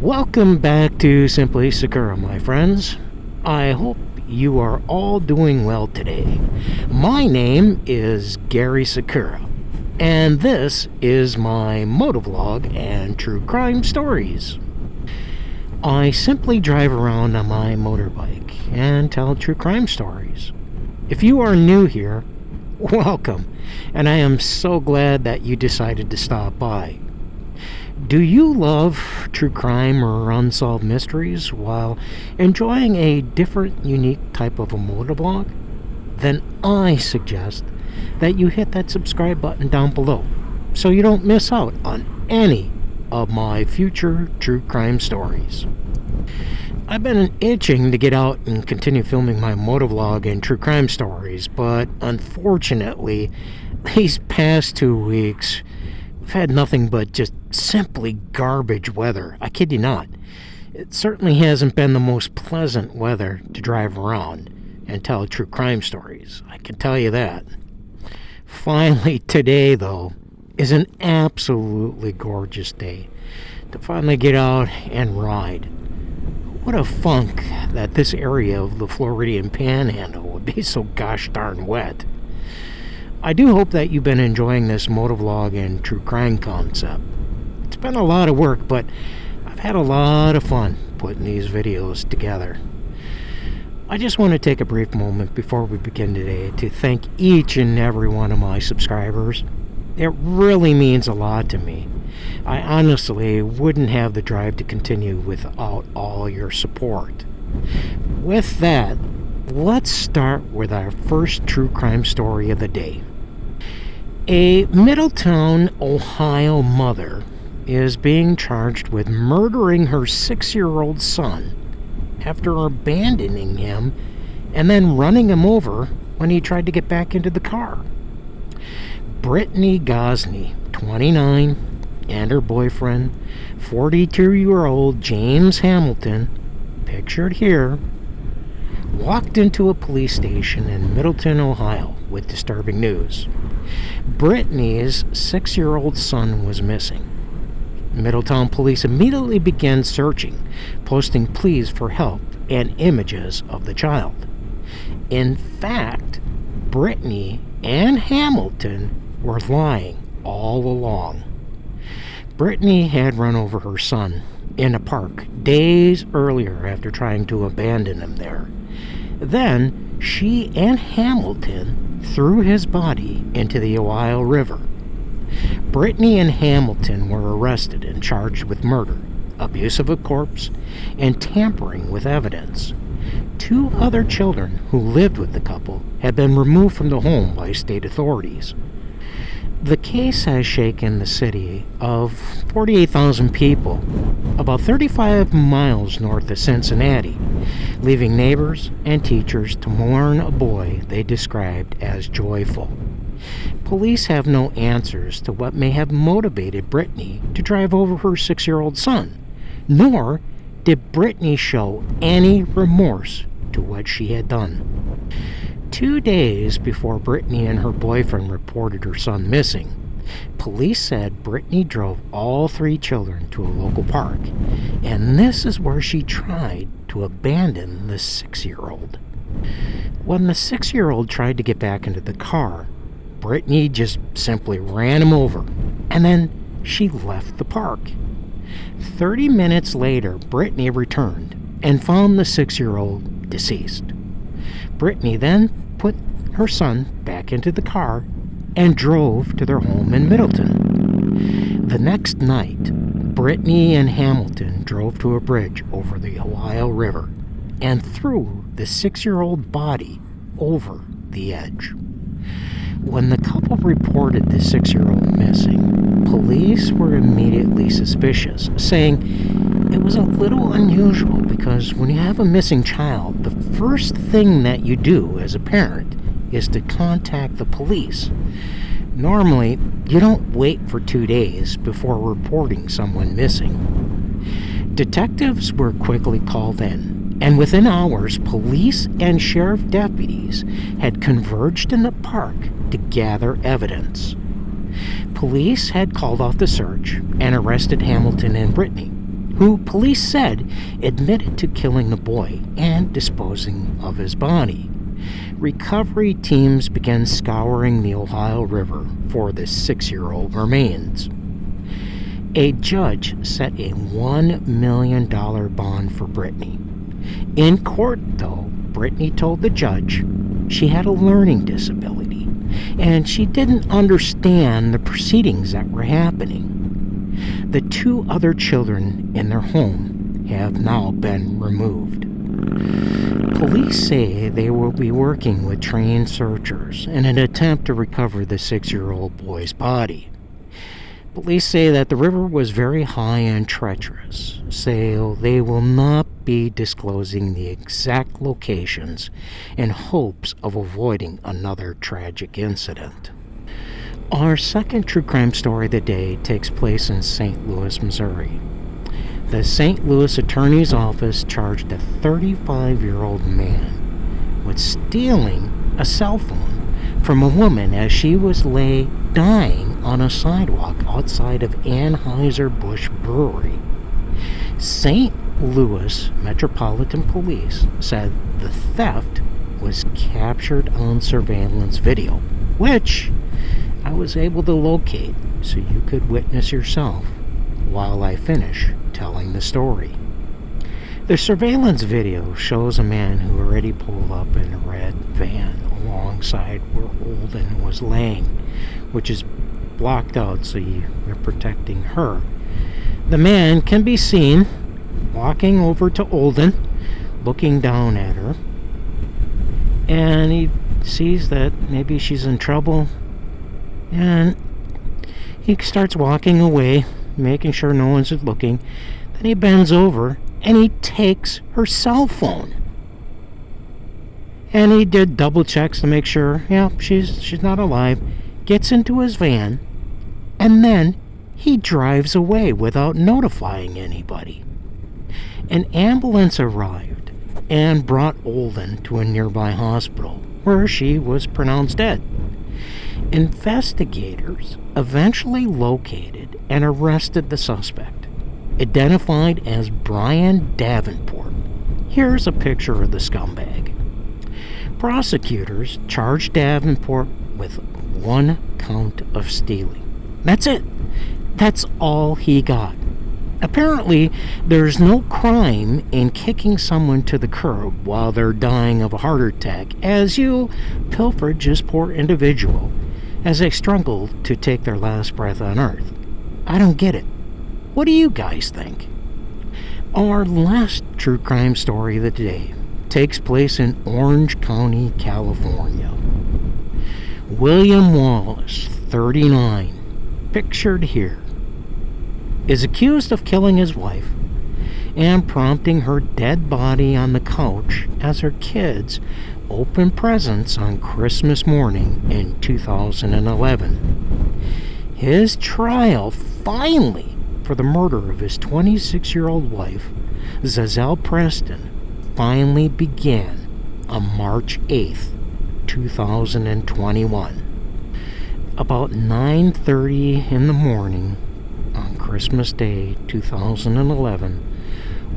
Welcome back to Simply Sakura, my friends. I hope you are all doing well today. My name is Gary Sakura, and this is my motovlog and true crime stories. I simply drive around on my motorbike and tell true crime stories. If you are new here, welcome, and I am so glad that you decided to stop by. Do you love true crime or unsolved mysteries while enjoying a different, unique type of a motovlog? Then I suggest that you hit that subscribe button down below so you don't miss out on any of my future true crime stories. I've been itching to get out and continue filming my motovlog and true crime stories, but unfortunately, these past 2 weeks, we've had nothing but just simply garbage weather. I kid you not. It certainly hasn't been the most pleasant weather to drive around and tell true crime stories. I can tell you that. Finally, today, though, is an absolutely gorgeous day to finally get out and ride. What a funk that this area of the Floridian Panhandle would be so gosh darn wet. I do hope that you've been enjoying this motovlog and true crime concept. It's been a lot of work, but I've had a lot of fun putting these videos together. I just want to take a brief moment before we begin today to thank each and every one of my subscribers. It really means a lot to me. I honestly wouldn't have the drive to continue without all your support. With that, let's start with our first true crime story of the day. A Middletown, Ohio mother is being charged with murdering her 6-year-old son after abandoning him and then running him over when he tried to get back into the car. Brittany Gosney, 29, and her boyfriend, 42-year-old James Hamilton, pictured here, walked into a police station in Middletown, Ohio, with disturbing news. Brittany's 6-year-old son was missing. Middletown police immediately began searching, posting pleas for help and images of the child. In fact, Brittany and Hamilton were lying all along. Brittany had run over her son in a park days earlier after trying to abandon him there. Then she and Hamilton threw his body into the Ohio River. Brittany and Hamilton were arrested and charged with murder, abuse of a corpse, and tampering with evidence. 2 other children who lived with the couple had been removed from the home by state authorities. The case has shaken the city of 48,000 people, about 35 miles north of Cincinnati, leaving neighbors and teachers to mourn a boy they described as joyful. Police have no answers to what may have motivated Brittany to drive over her 6-year-old son, nor did Brittany show any remorse to what she had done. 2 days before Brittany and her boyfriend reported her son missing, police said Brittany drove all 3 children to a local park, and this is where she tried to abandon the 6-year-old. When the 6-year-old tried to get back into the car, Brittany just simply ran him over, and then she left the park. 30 minutes later, Brittany returned and found the 6-year-old deceased. Brittany then put her son back into the car and drove to their home in Middleton. The next night, Brittany and Hamilton drove to a bridge over the Ohio River and threw the 6-year-old body over the edge. When the couple reported the 6-year-old missing, police were immediately suspicious, saying it was a little unusual because when you have a missing child, the first thing that you do as a parent is to contact the police. Normally, you don't wait for 2 days before reporting someone missing. Detectives were quickly called in, and within hours, police and sheriff deputies had converged in the park to gather evidence. Police had called off the search and arrested Hamilton and Brittany, who police said admitted to killing the boy and disposing of his body. Recovery teams began scouring the Ohio River for the 6-year-old remains. A judge set a $1 million bond for Brittany. In court, though, Brittany told the judge she had a learning disability and she didn't understand the proceedings that were happening. The 2 other children in their home have now been removed. Police say they will be working with trained searchers in an attempt to recover the 6-year-old boy's body. Police say that the river was very high and treacherous, so they will not be disclosing the exact locations in hopes of avoiding another tragic incident. Our second true crime story of the day takes place in St. Louis, Missouri. The St. Louis Attorney's Office charged a 35-year-old man with stealing a cell phone from a woman as she was dying on a sidewalk outside of Anheuser-Busch Brewery. St. Louis Metropolitan Police said the theft was captured on surveillance video, which I was able to locate so you could witness yourself while I finish telling the story. The surveillance video shows a man who already pulled up in a red van alongside where Olden was laying, which is blocked out so you're protecting her. The man can be seen walking over to Olden, looking down at her, and he sees that maybe she's in trouble, and he starts walking away, making sure no one's looking. Then he bends over and he takes her cell phone. And he did double checks to make sure, she's not alive. Gets into his van, and then he drives away without notifying anybody. An ambulance arrived and brought Olden to a nearby hospital, where she was pronounced dead. Investigators eventually located and arrested the suspect, identified as Brian Davenport. Here's a picture of the scumbag. Prosecutors charged Davenport with 1 count of stealing. That's it. That's all he got. Apparently, there's no crime in kicking someone to the curb while they're dying of a heart attack, as you pilfered this poor individual as they struggled to take their last breath on earth. I don't get it. What do you guys think? Our last true crime story of the day takes place in Orange County, California. William Wallace, 39, pictured here, is accused of killing his wife and prompting her dead body on the couch as her kids open presents on Christmas morning in 2011. His trial finally for the murder of his 26-year-old wife, Za'Zell Preston, finally began on March 8th, 2021. About 9:30 in the morning on Christmas Day 2011,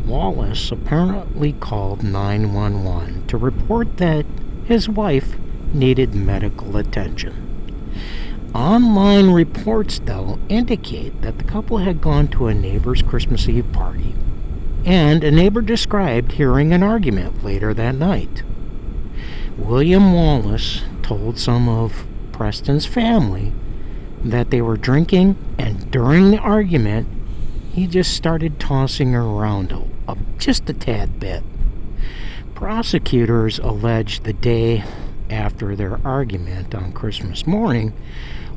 Wallace apparently called 911 to report that his wife needed medical attention. Online reports, though, indicate that the couple had gone to a neighbor's Christmas Eve party, and a neighbor described hearing an argument later that night. William Wallace told some of Preston's family that they were drinking, and during the argument, he just started tossing her around just a tad bit. Prosecutors alleged the day after their argument on Christmas morning,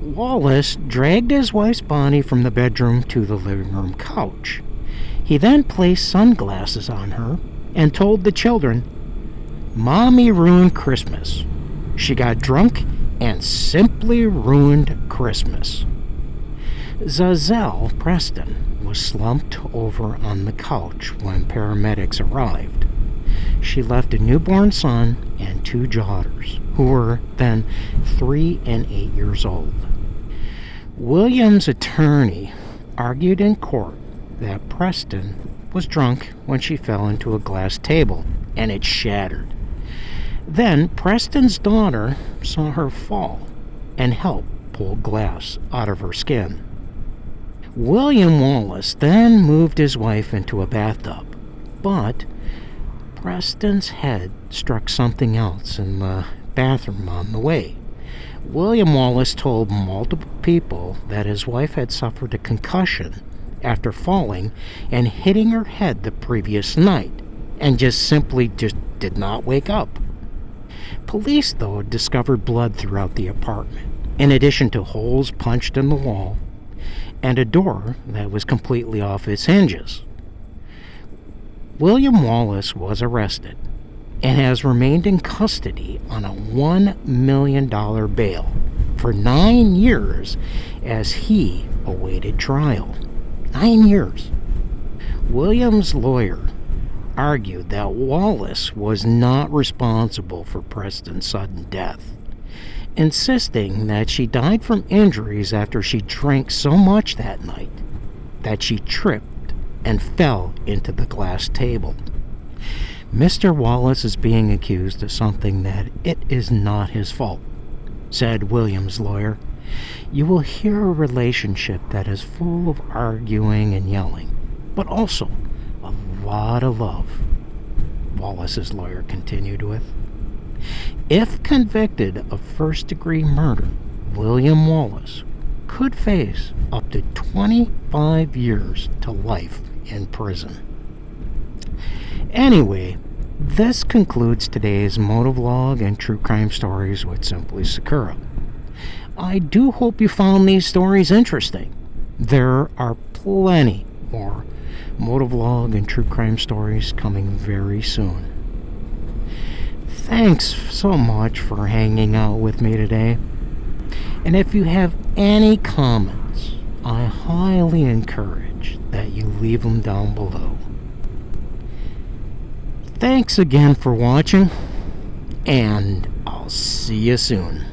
Wallace dragged his wife's body from the bedroom to the living room couch. He then placed sunglasses on her and told the children, "Mommy ruined Christmas. She got drunk and simply ruined Christmas." Za'Zell Preston was slumped over on the couch when paramedics arrived. She left a newborn son and 2 daughters, who were then 3 and 8 years old. William's attorney argued in court that Preston was drunk when she fell into a glass table and it shattered. Then Preston's daughter saw her fall and helped pull glass out of her skin. William Wallace then moved his wife into a bathtub, but Preston's head struck something else in the bathroom on the way. William Wallace told multiple people that his wife had suffered a concussion after falling and hitting her head the previous night, and just did not wake up. Police, though, discovered blood throughout the apartment, in addition to holes punched in the wall and a door that was completely off its hinges. William Wallace was arrested and has remained in custody on a $1 million bail for 9 years as he awaited trial. 9 years. William's lawyer argued that Wallace was not responsible for Preston's sudden death, insisting that she died from injuries after she drank so much that night that she tripped and fell into the glass table. Mr. Wallace is being accused of something that it is not his fault, said William's lawyer. You will hear a relationship that is full of arguing and yelling, but also a lot of love, Wallace's lawyer continued with. If convicted of first-degree murder, William Wallace could face up to 25 years to life in prison. Anyway, this concludes today's motovlog and true crime stories with Simply Sakura. I do hope you found these stories interesting. There are plenty more motovlog and true crime stories coming very soon. Thanks so much for hanging out with me today. And if you have any comments, I highly encourage that you leave them down below. Thanks again for watching, and I'll see you soon.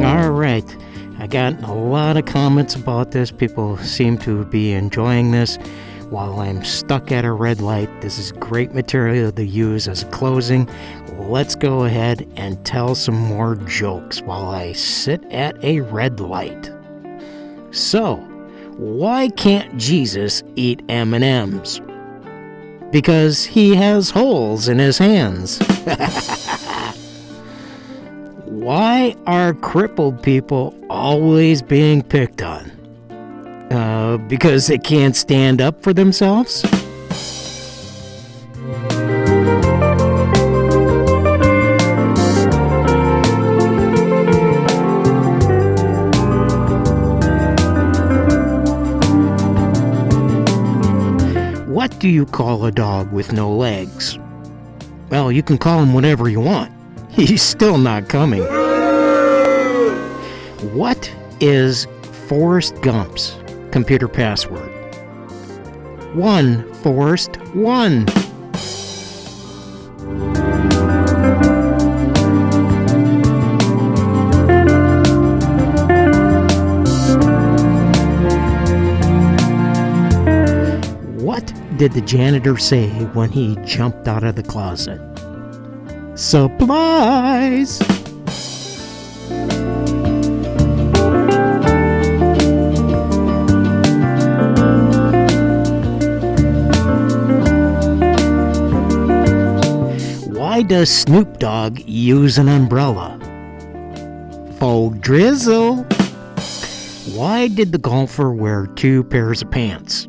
Alright, I got a lot of comments about this. People seem to be enjoying this while I'm stuck at a red light. This is great material to use as a closing. Let's go ahead and tell some more jokes while I sit at a red light. So, why can't Jesus eat M&Ms? Because he has holes in his hands. Why are crippled people always being picked on? Because they can't stand up for themselves? What do you call a dog with no legs? Well, you can call him whatever you want. He's still not coming. What is Forrest Gump's computer password? 1 Forrest 1. What did the janitor say when he jumped out of the closet? Supplies! Why does Snoop Dogg use an umbrella? Faux drizzle. Why did the golfer wear 2 pairs of pants?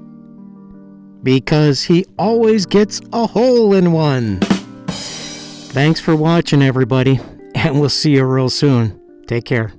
Because he always gets a hole in one. Thanks for watching, everybody, and we'll see you real soon. Take care.